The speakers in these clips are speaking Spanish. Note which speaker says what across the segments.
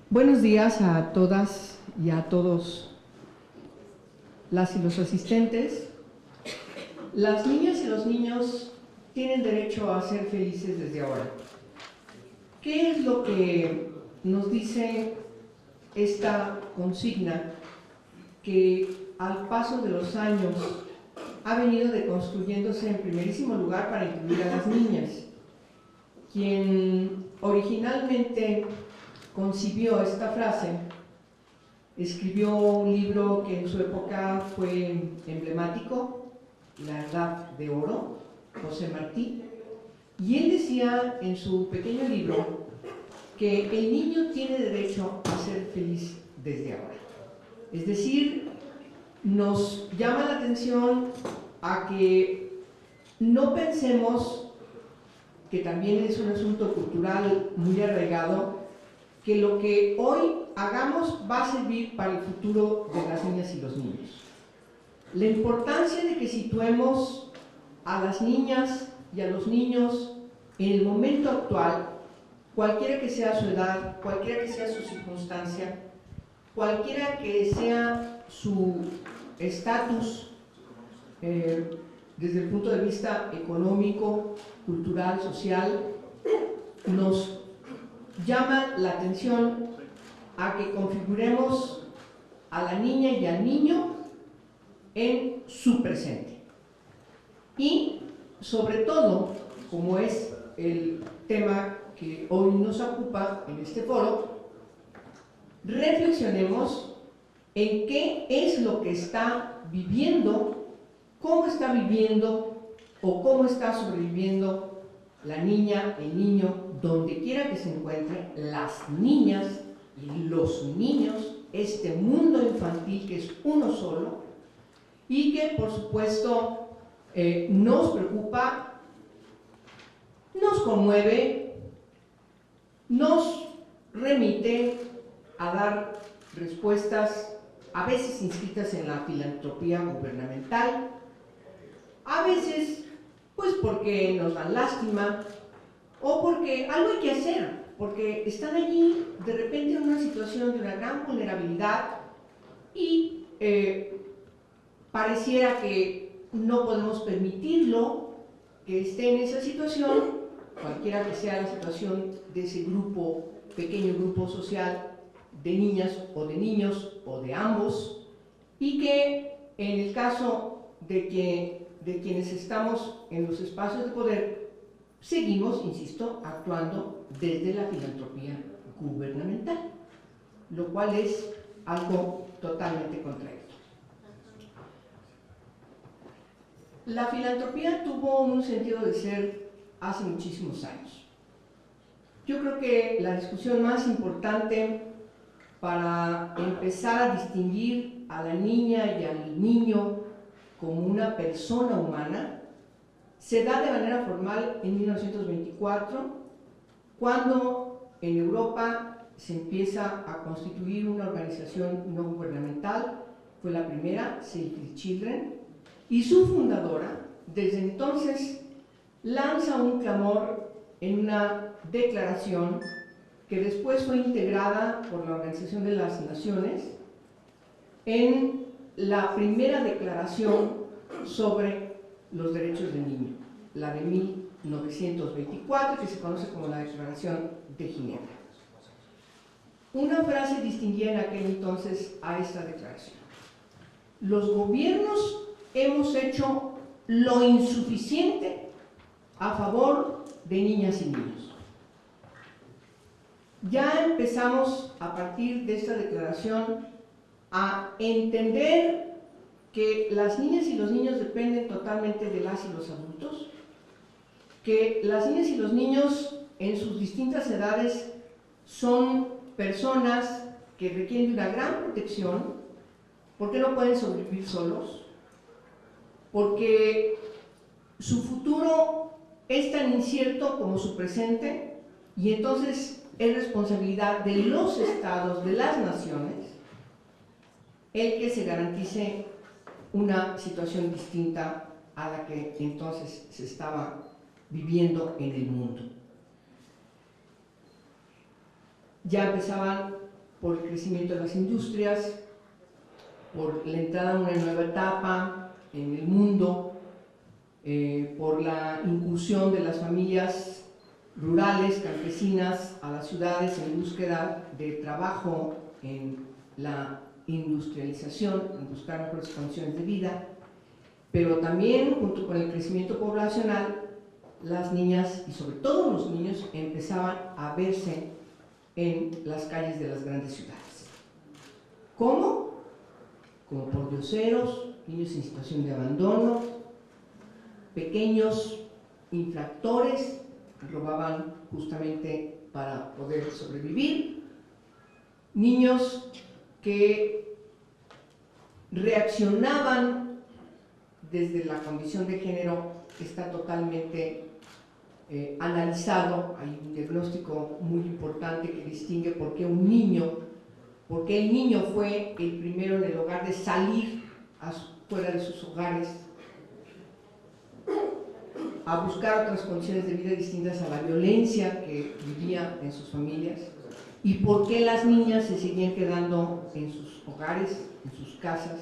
Speaker 1: Buenos días a todas y a todos las y los asistentes. Las niñas y los niños tienen derecho a ser felices desde ahora. ¿Qué es lo que nos dice esta consigna que al paso de los años ha venido deconstruyéndose en primerísimo lugar para incluir a las niñas? Quien originalmente concibió esta frase escribió un libro que en su época fue emblemático, La Edad de Oro, José Martí, y él decía en su pequeño libro que el niño tiene derecho a ser feliz desde ahora. Es decir, nos llama la atención a que no pensemos, que también es un asunto cultural muy arraigado, que lo que hoy hagamos va a servir para el futuro de las niñas y los niños. La importancia de que situemos a las niñas y a los niños en el momento actual, cualquiera que sea su edad, cualquiera que sea su circunstancia, cualquiera que sea su estatus desde el punto de vista económico, cultural, social, nos llama la atención a que configuremos a la niña y al niño en su presente. Y, sobre todo, como es el tema que hoy nos ocupa en este foro, reflexionemos en qué es lo que está viviendo, cómo está viviendo o cómo está sobreviviendo la niña, el niño, donde quiera que se encuentre, las niñas y los niños, este mundo infantil que es uno solo y que por supuesto nos preocupa, nos conmueve, nos remite a dar respuestas a veces inscritas en la filantropía gubernamental, a veces pues porque nos dan lástima o porque algo hay que hacer, porque están allí de repente en una situación de una gran vulnerabilidad y pareciera que no podemos permitirlo que esté en esa situación, cualquiera que sea la situación de ese grupo, pequeño grupo social de niñas o de niños o de ambos, y que en el caso de quienes estamos en los espacios de poder, seguimos, insisto, actuando desde la filantropía gubernamental, lo cual es algo totalmente contrario. La filantropía tuvo un sentido de ser hace muchísimos años. Yo creo que la discusión más importante para empezar a distinguir a la niña y al niño como una persona humana se da de manera formal en 1924, cuando en Europa se empieza a constituir una organización no gubernamental, fue la primera, Save the Children, y su fundadora, desde entonces, lanza un clamor en una declaración que después fue integrada por la Organización de las Naciones en la primera declaración sobre los derechos del niño, la de 1924, que se conoce como la Declaración de Ginebra. Una frase distinguía en aquel entonces a esta declaración: los gobiernos hemos hecho lo insuficiente a favor de niñas y niños. Ya empezamos a partir de esta declaración a entender que las niñas y los niños dependen totalmente de las y los adultos, que las niñas y los niños en sus distintas edades son personas que requieren de una gran protección, porque no pueden sobrevivir solos, porque su futuro es tan incierto como su presente, y entonces es responsabilidad de los estados, de las naciones, el que se garantice una situación distinta a la que entonces se estaba viviendo en el mundo. Ya empezaban por el crecimiento de las industrias, por la entrada a una nueva etapa en el mundo, por la incursión de las familias rurales, campesinas, a las ciudades en búsqueda de trabajo, en la industrialización, en buscar mejores condiciones de vida, pero también junto con el crecimiento poblacional, las niñas y sobre todo los niños empezaban a verse en las calles de las grandes ciudades. ¿Cómo? Como pordioseros, niños en situación de abandono, pequeños infractores, robaban justamente para poder sobrevivir, niños que reaccionaban desde la condición de género, está totalmente analizado. Hay un diagnóstico muy importante que distingue por qué el niño fue el primero en el hogar de salir fuera de sus hogares a buscar otras condiciones de vida distintas a la violencia que vivía en sus familias, y por qué las niñas se seguían quedando en sus hogares, en sus casas,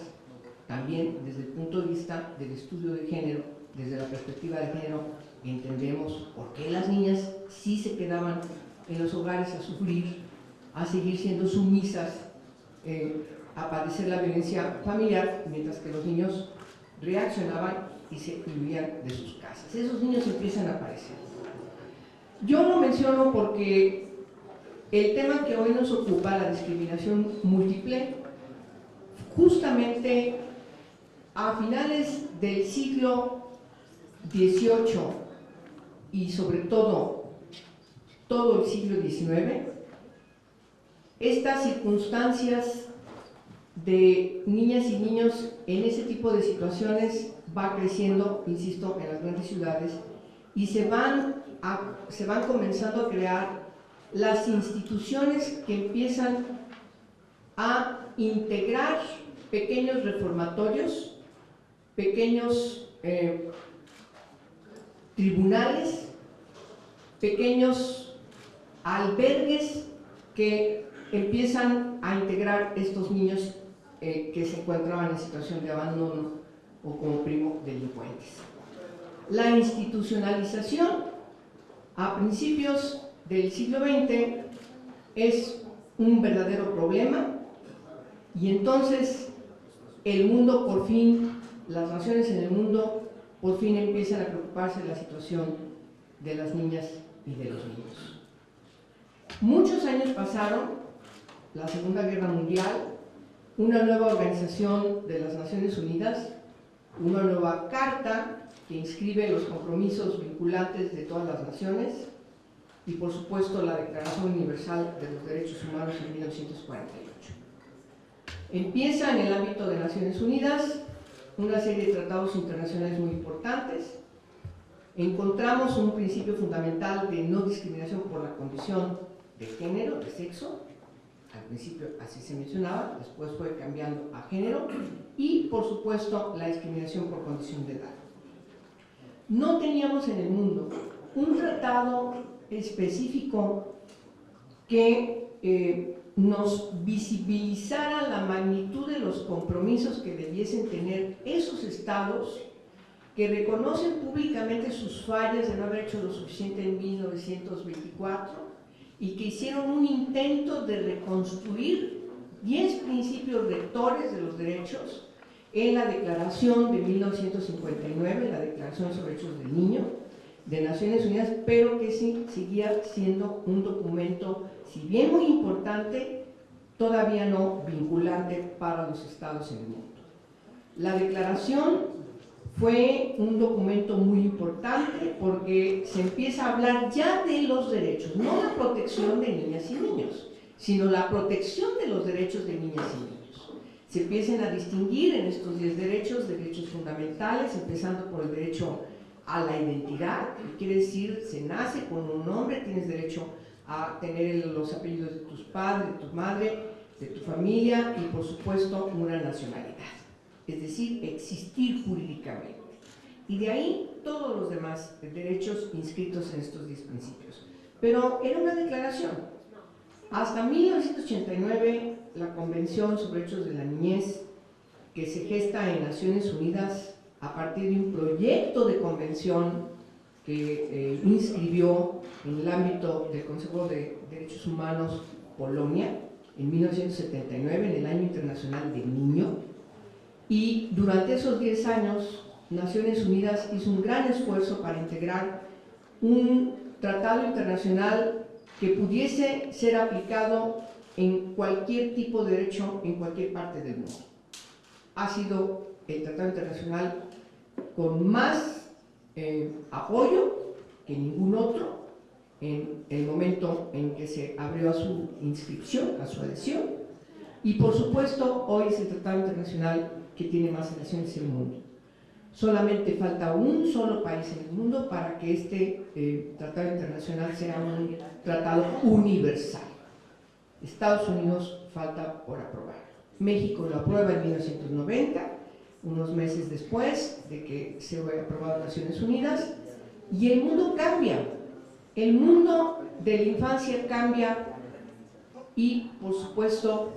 Speaker 1: también desde el punto de vista del estudio de género, desde la perspectiva de género, entendemos por qué las niñas sí se quedaban en los hogares a sufrir, a seguir siendo sumisas, a padecer la violencia familiar, mientras que los niños reaccionaban y se huían de sus casas. Esos niños empiezan a aparecer. Yo lo menciono porque el tema que hoy nos ocupa, la discriminación múltiple, justamente a finales del siglo XVIII y sobre todo el siglo XIX, estas circunstancias de niñas y niños en ese tipo de situaciones va creciendo, insisto, en las grandes ciudades, y se van comenzando a crear las instituciones que empiezan a integrar pequeños reformatorios, pequeños tribunales, pequeños albergues que empiezan a integrar estos niños que se encontraban en situación de abandono o como primo delincuentes. La institucionalización a principios del siglo XX es un verdadero problema, y entonces el mundo por fin, las naciones en el mundo por fin empiezan a preocuparse de la situación de las niñas y de los niños. Muchos años pasaron, la Segunda Guerra Mundial, una nueva organización de las Naciones Unidas, una nueva carta que inscribe los compromisos vinculantes de todas las naciones, y por supuesto la Declaración Universal de los Derechos Humanos en 1948. Empieza en el ámbito de Naciones Unidas una serie de tratados internacionales muy importantes. Encontramos un principio fundamental de no discriminación por la condición de género, de sexo. Al principio así se mencionaba, después fue cambiando a género, y por supuesto la discriminación por condición de edad. No teníamos en el mundo un tratado específico que nos visibilizara la magnitud de los compromisos que debiesen tener esos estados que reconocen públicamente sus fallas de no haber hecho lo suficiente en 1924 y que hicieron un intento de reconstruir 10 principios rectores de los derechos en la Declaración de 1959, la Declaración sobre Derechos del Niño de Naciones Unidas, pero que sí seguía siendo un documento, si bien muy importante, todavía no vinculante para los estados en el mundo. La declaración fue un documento muy importante porque se empieza a hablar ya de los derechos, no la protección de niñas y niños, sino la protección de los derechos de niñas y niños. Se empiezan a distinguir en estos 10 derechos, derechos fundamentales, empezando por el derecho a la identidad, que quiere decir, se nace con un nombre, tienes derecho a tener los apellidos de tus padres, de tu madre, de tu familia, y por supuesto una nacionalidad, es decir, existir jurídicamente. y de ahí todos los demás derechos inscritos en estos 10 principios. Pero era una declaración. Hasta 1989, la Convención sobre Derechos de la Niñez, que se gesta en Naciones Unidas a partir de un proyecto de convención que inscribió en el ámbito del Consejo de Derechos Humanos Polonia en 1979, en el Año Internacional del Niño, y durante esos 10 años Naciones Unidas hizo un gran esfuerzo para integrar un tratado internacional que pudiese ser aplicado en cualquier tipo de derecho en cualquier parte del mundo. Ha sido el tratado internacional con más apoyo que ningún otro en el momento en que se abrió a su inscripción, a su adhesión, y por supuesto hoy es el tratado internacional que tiene más adhesiones en el mundo. Solamente falta un solo país en el mundo para que este tratado internacional sea un tratado universal. Estados Unidos falta por aprobar. México lo aprueba en 1990, unos meses después de que se haya aprobado en Naciones Unidas, y el mundo cambia. El mundo de la infancia cambia y, por supuesto,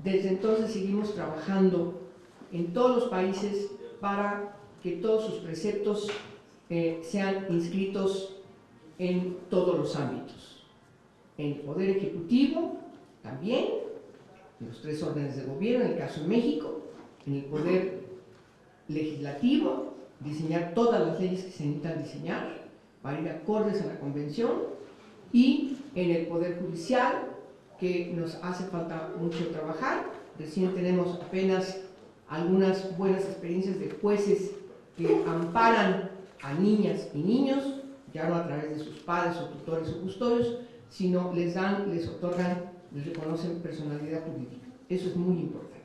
Speaker 1: desde entonces seguimos trabajando en todos los países para que todos sus preceptos sean inscritos en todos los ámbitos. En el Poder Ejecutivo también, en los 3 órdenes de gobierno, en el caso de México, en el Poder Legislativo, diseñar todas las leyes que se necesitan diseñar para ir acordes a la Convención, y en el Poder Judicial, que nos hace falta mucho trabajar. Recién tenemos apenas algunas buenas experiencias de jueces que amparan a niñas y niños, ya no a través de sus padres o tutores o custodios, sino les otorgan, les reconocen personalidad jurídica. Eso es muy importante.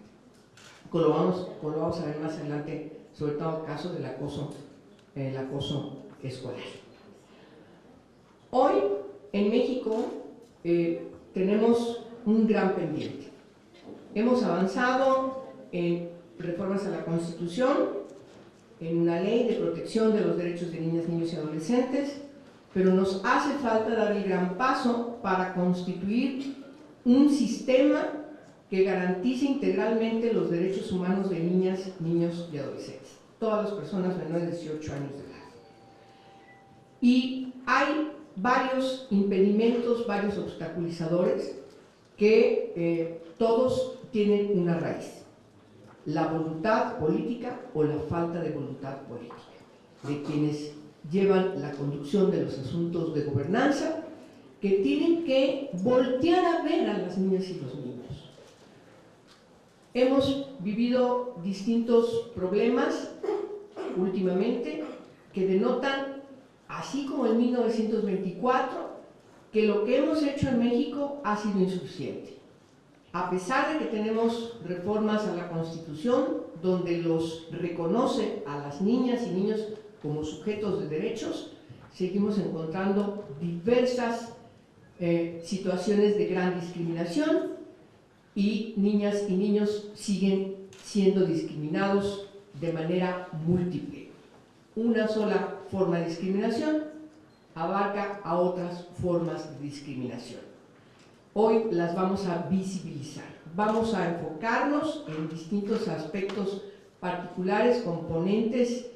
Speaker 1: Como lo vamos a ver más adelante, sobre todo el caso del acoso escolar. Hoy, en México, tenemos un gran pendiente. Hemos avanzado en reformas a la Constitución, en una ley de protección de los derechos de niñas, niños y adolescentes, pero nos hace falta dar el gran paso para constituir un sistema que garantice integralmente los derechos humanos de niñas, niños y adolescentes, todas las personas menores de 18 años de edad. Y hay varios impedimentos, varios obstaculizadores que todos tienen una raíz: la voluntad política o la falta de voluntad política de quienes llevan la conducción de los asuntos de gobernanza, que tienen que voltear a ver a las niñas y los niños. Hemos vivido distintos problemas últimamente que denotan, así como en 1924, que lo que hemos hecho en México ha sido insuficiente. A pesar de que tenemos reformas a la Constitución donde los reconoce a las niñas y niños como sujetos de derechos, seguimos encontrando diversas situaciones de gran discriminación, y niñas y niños siguen siendo discriminados de manera múltiple. Una sola forma de discriminación abarca a otras formas de discriminación. Hoy las vamos a visibilizar, vamos a enfocarnos en distintos aspectos particulares, componentes,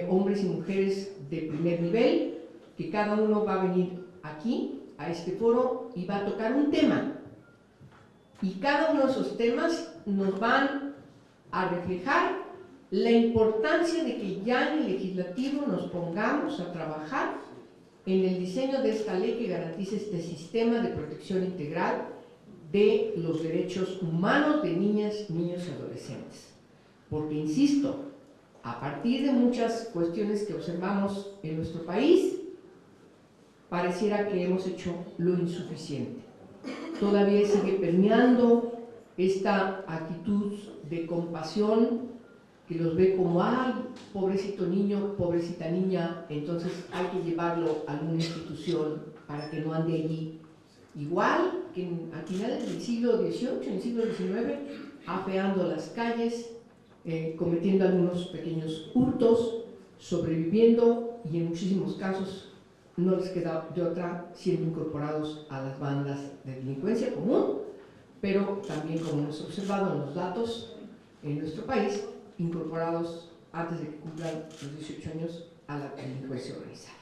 Speaker 1: hombres y mujeres de primer nivel, que cada uno va a venir aquí, a este foro, y va a tocar un tema. Y cada uno de esos temas nos van a reflejar la importancia de que ya en el legislativo nos pongamos a trabajar en el diseño de esta ley que garantice este sistema de protección integral de los derechos humanos de niñas, niños y adolescentes. Porque, insisto, a partir de muchas cuestiones que observamos en nuestro país, pareciera que hemos hecho lo insuficiente. Todavía sigue permeando esta actitud de compasión que los ve como: ay, pobrecito niño, pobrecita niña, entonces hay que llevarlo a alguna institución para que no ande allí. Igual que a finales del siglo XVIII, en el siglo XIX, afeando las calles, cometiendo algunos pequeños hurtos, sobreviviendo y en muchísimos casos no les queda de otra siendo incorporados a las bandas de delincuencia común, pero también, como hemos observado en los datos en nuestro país, incorporados antes de que cumplan los 18 años a la delincuencia organizada.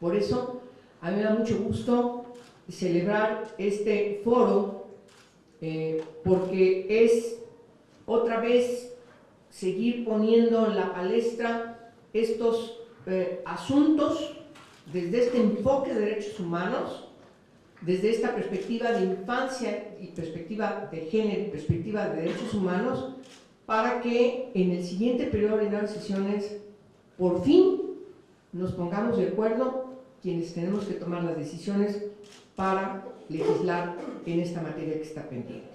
Speaker 1: Por eso, a mí me da mucho gusto celebrar este foro, porque es otra vez seguir poniendo en la palestra estos asuntos desde este enfoque de derechos humanos, desde esta perspectiva de infancia y perspectiva de género y perspectiva de derechos humanos, para que en el siguiente periodo ordinario de sesiones por fin nos pongamos de acuerdo quienes tenemos que tomar las decisiones para legislar en esta materia que está pendiente.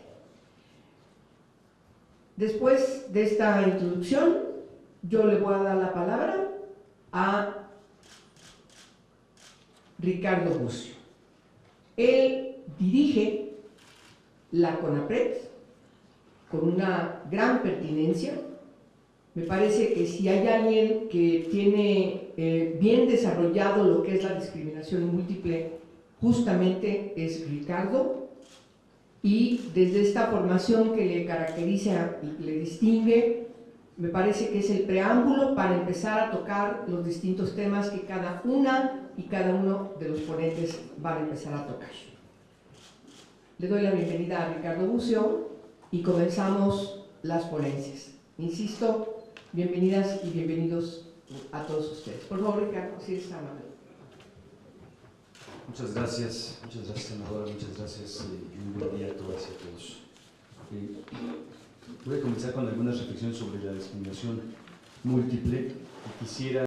Speaker 1: Después de esta introducción, yo le voy a dar la palabra a Ricardo Bucio. Él dirige la CONAPRED con una gran pertinencia. Me parece que si hay alguien que tiene bien desarrollado lo que es la discriminación múltiple, justamente es Ricardo, y desde esta formación que le caracteriza y le distingue, me parece que es el preámbulo para empezar a tocar los distintos temas que cada una y cada uno de los ponentes van a empezar a tocar. Le doy la bienvenida a Ricardo Bucio y comenzamos las ponencias. Insisto, bienvenidas y bienvenidos a todos ustedes. Por favor, Ricardo, si es amable.
Speaker 2: Muchas gracias, senadora, muchas gracias y un buen día a todas y a todos. Voy a comenzar con algunas reflexiones sobre la discriminación múltiple y quisiera